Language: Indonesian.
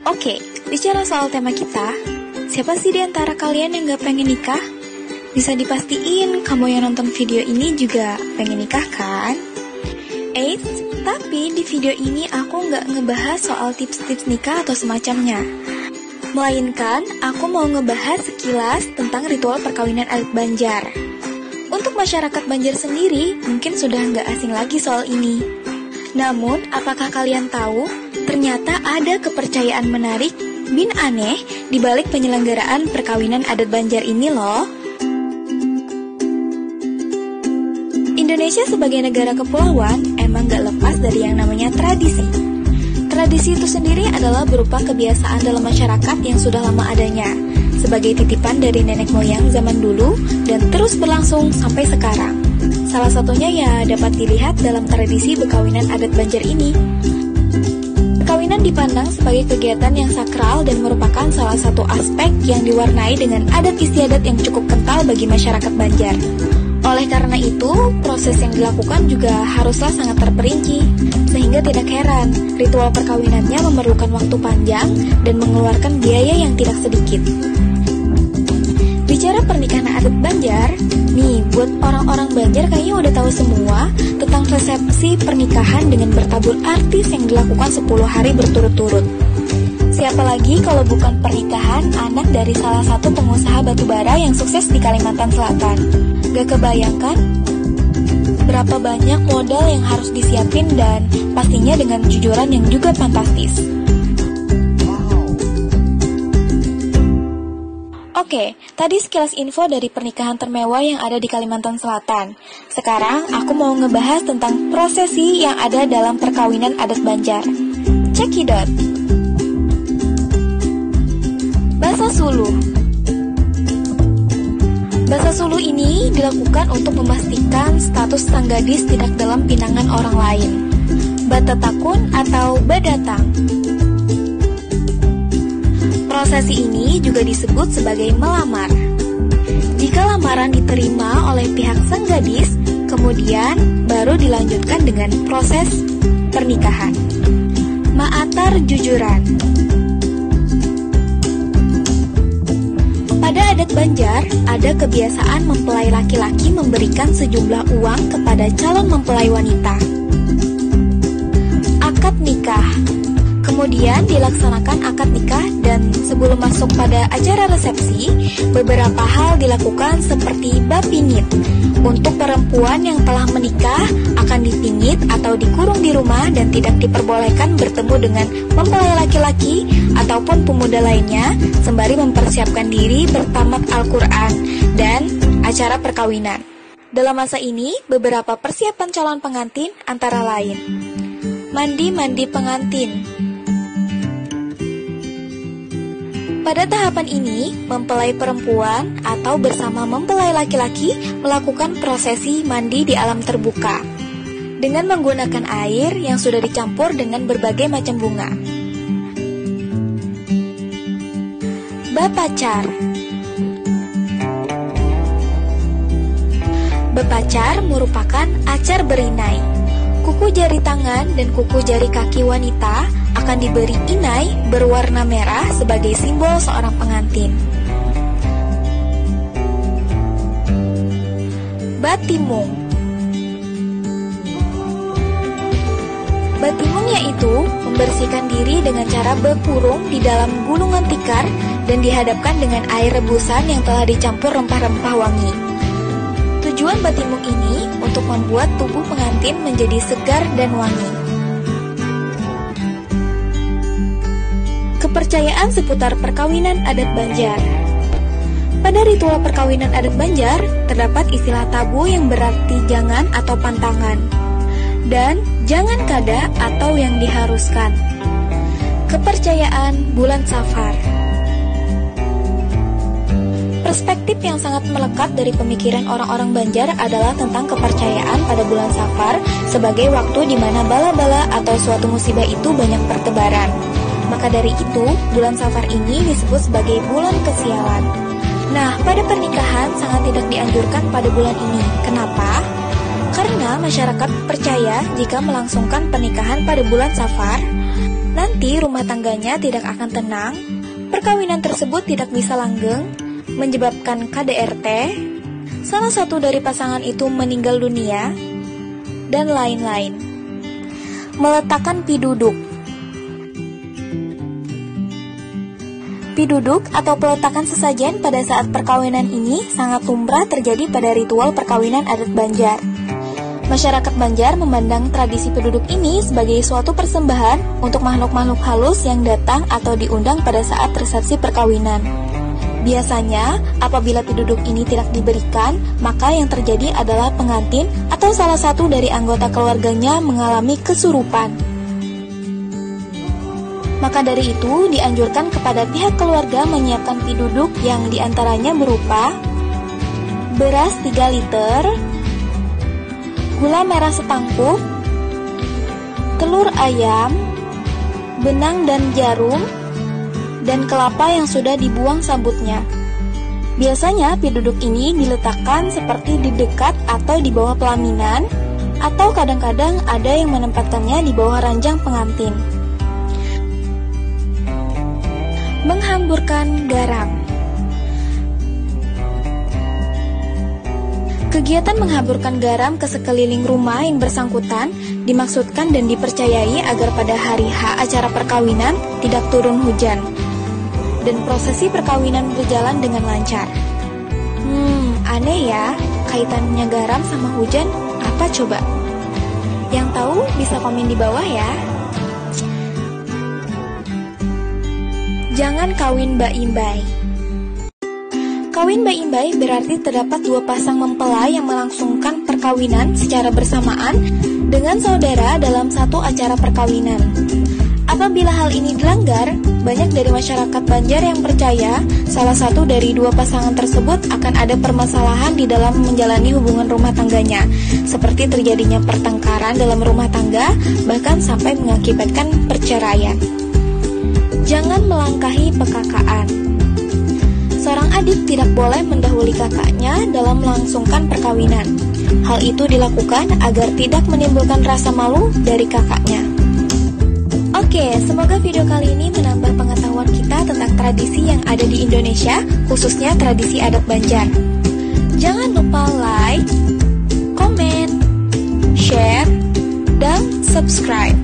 Oke, bicara soal tema kita, siapa sih di antara kalian yang gak pengen nikah? Bisa dipastiin kamu yang nonton video ini juga pengen nikah kan? Eits, tapi di video ini aku gak ngebahas soal tips-tips nikah atau semacamnya. Melainkan, aku mau ngebahas sekilas tentang ritual perkawinan adat Banjar. Untuk masyarakat Banjar sendiri, mungkin sudah gak asing lagi soal ini. Namun, apakah kalian tahu, ternyata ada kepercayaan menarik bin aneh di balik penyelenggaraan perkawinan adat Banjar ini loh. Indonesia sebagai negara kepulauan emang gak lepas dari yang namanya tradisi. Tradisi itu sendiri adalah berupa kebiasaan dalam masyarakat yang sudah lama adanya, sebagai titipan dari nenek moyang zaman dulu dan terus berlangsung sampai sekarang. Salah satunya ya dapat dilihat dalam tradisi perkawinan adat Banjar ini. Perkawinan dipandang sebagai kegiatan yang sakral dan merupakan salah satu aspek yang diwarnai dengan adat istiadat yang cukup kental bagi masyarakat Banjar. Oleh karena itu, proses yang dilakukan juga haruslah sangat terperinci, sehingga tidak heran ritual perkawinannya memerlukan waktu panjang dan mengeluarkan biaya yang tidak sedikit. Bicara pernikahan adat Banjar, nih buat orang-orang Banjar kayaknya udah tahu semua tentang resepsi pernikahan dengan bertabur artis yang dilakukan 10 hari berturut-turut. Siapa lagi kalau bukan pernikahan anak dari salah satu pengusaha batubara yang sukses di Kalimantan Selatan. Gak kebayangkan berapa banyak modal yang harus disiapin dan pastinya dengan kejujuran yang juga fantastis. Oke, tadi sekilas info dari pernikahan termewah yang ada di Kalimantan Selatan. Sekarang aku mau ngebahas tentang prosesi yang ada dalam perkawinan adat Banjar. Cekidot. Basa Suluh. Basa Suluh ini dilakukan untuk memastikan status sang gadis tidak dalam pinangan orang lain. Batatakun atau badatang. Prosesi ini juga disebut sebagai melamar. Jika lamaran diterima oleh pihak sang gadis, kemudian baru dilanjutkan dengan proses pernikahan. Maatar jujuran. Pada adat Banjar, ada kebiasaan mempelai laki-laki memberikan sejumlah uang kepada calon mempelai wanita. Akad nikah. Kemudian dilaksanakan akad nikah dan sebelum masuk pada acara resepsi, beberapa hal dilakukan seperti bapingit. Untuk perempuan yang telah menikah akan dipingit atau dikurung di rumah dan tidak diperbolehkan bertemu dengan mempelai laki-laki ataupun pemuda lainnya sembari mempersiapkan diri bertamat Al-Quran dan acara perkawinan. Dalam masa ini, beberapa persiapan calon pengantin antara lain mandi pengantin. Pada tahapan ini, mempelai perempuan atau bersama mempelai laki-laki melakukan prosesi mandi di alam terbuka dengan menggunakan air yang sudah dicampur dengan berbagai macam bunga. Bapacar. Bapacar merupakan acar berinai. Kuku jari tangan dan kuku jari kaki wanita akan diberi inai berwarna merah sebagai simbol seorang pengantin. Batimung. Batimung yaitu membersihkan diri dengan cara berkurung di dalam gulungan tikar dan dihadapkan dengan air rebusan yang telah dicampur rempah-rempah wangi. Tujuan batimung ini untuk membuat tubuh pengantin menjadi segar dan wangi. Kepercayaan seputar perkawinan adat Banjar. Pada ritual perkawinan adat Banjar, terdapat istilah tabu yang berarti jangan atau pantangan, dan jangan kada atau yang diharuskan. Kepercayaan bulan Safar. Perspektif yang sangat melekat dari pemikiran orang-orang Banjar adalah tentang kepercayaan pada bulan Safar sebagai waktu di mana bala-bala atau suatu musibah itu banyak bertebaran. Maka dari itu, bulan Safar ini disebut sebagai bulan kesialan. Nah, pada pernikahan sangat tidak dianjurkan pada bulan ini. Kenapa? Karena masyarakat percaya jika melangsungkan pernikahan pada bulan Safar, Nanti rumah tangganya tidak akan tenang, perkawinan tersebut tidak bisa langgeng, menyebabkan KDRT, salah satu dari pasangan itu meninggal dunia, dan lain-lain. Meletakkan piduduk. Piduduk atau peletakan sesajen pada saat perkawinan ini sangat lumrah terjadi pada ritual perkawinan adat Banjar. Masyarakat Banjar memandang tradisi piduduk ini sebagai suatu persembahan untuk makhluk-makhluk halus yang datang atau diundang pada saat resepsi perkawinan. Biasanya, apabila piduduk ini tidak diberikan, maka yang terjadi adalah pengantin atau salah satu dari anggota keluarganya mengalami kesurupan. Maka dari itu, dianjurkan kepada pihak keluarga menyiapkan piduduk yang diantaranya berupa beras 3 liter, gula merah setangkup, telur ayam, benang dan jarum, dan kelapa yang sudah dibuang sabutnya. Biasanya piduduk ini diletakkan seperti di dekat atau di bawah pelaminan, atau kadang-kadang ada yang menempatkannya di bawah ranjang pengantin. Menghamburkan garam. Kegiatan menghamburkan garam ke sekeliling rumah yang bersangkutan dimaksudkan dan dipercayai agar pada hari H acara perkawinan tidak turun hujan dan prosesi perkawinan berjalan dengan lancar. Aneh ya, kaitannya garam sama hujan apa coba? Yang tahu bisa komen di bawah ya. Jangan kawin baimbai. Kawin baimbai berarti terdapat dua pasang mempelai yang melangsungkan perkawinan secara bersamaan dengan saudara dalam satu acara perkawinan. Apabila hal ini dilanggar, banyak dari masyarakat Banjar yang percaya salah satu dari dua pasangan tersebut akan ada permasalahan di dalam menjalani hubungan rumah tangganya, seperti terjadinya pertengkaran dalam rumah tangga, bahkan sampai mengakibatkan perceraian. Jangan melangkahi pekakaan. Seorang adik tidak boleh mendahului kakaknya dalam melangsungkan perkawinan. Hal itu dilakukan agar tidak menimbulkan rasa malu dari kakaknya. Oke, semoga video kali ini menambah pengetahuan kita tentang tradisi yang ada di Indonesia, khususnya tradisi adat Banjar. Jangan lupa like, komen, share, dan subscribe.